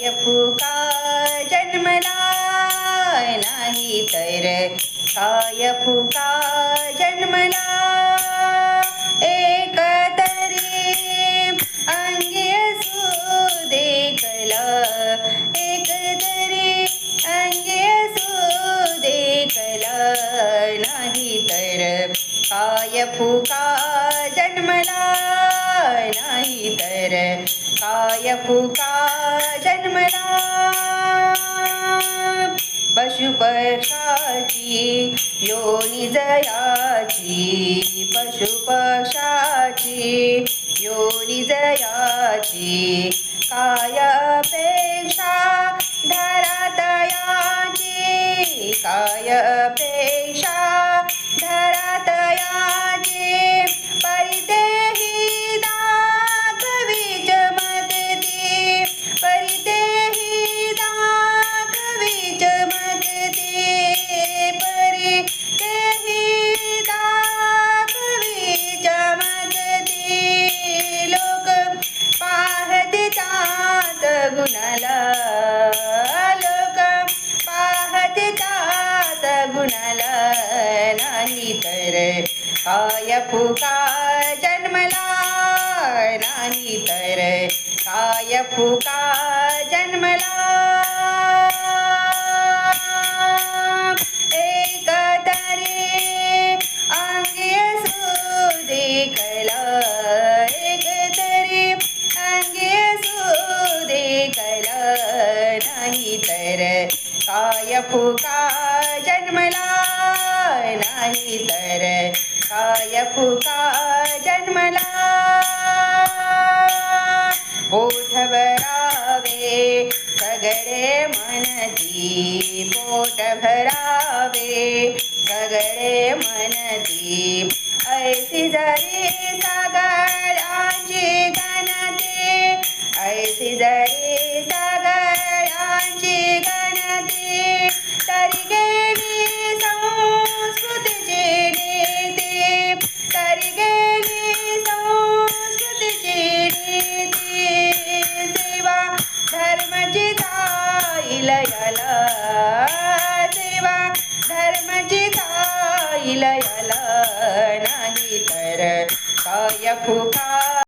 काय फुका जन्मला नाही तर काय फुका जन्मला एक तरी अंगी असू देखला एक तरी अंगी असू देखला नाही तर काय फुका जन्मला नाही तर काय फुका जन्मला पशुपक्षाची योनी जयाची पशुपक्षाची योनी जयाची काय अपेक्षा धरातयाची काय अपेक्षा धरातयाची परितेही दाखवी चमकती परितेही दाखवी चमकती परितेही दाखवी चमकती लोक पाहते त्यात गुणाला लोक पाहते त्यात गुणाला नाही तर काय फुका जन्मला नाही तर काय फुका जन्मला एक तरी अंगी असू देखला एक तरी अंगी असू देखला नाही तर काय फुका जन्मला नाही तर काय फुका जन्मला पोट भरावे सगळे म्हणती पोट भरावे सगळे म्हणती ऐसी जरी सगळ्यांची गणती ऐसी जरी सगळ्यांची गणती तरी गेली संस्कृतीची नीती तरी गेली संस्कृतीची नीती सेवा धर्माची जाईल याला सेवा धर्माची जाईल याला नाही तर काय फुका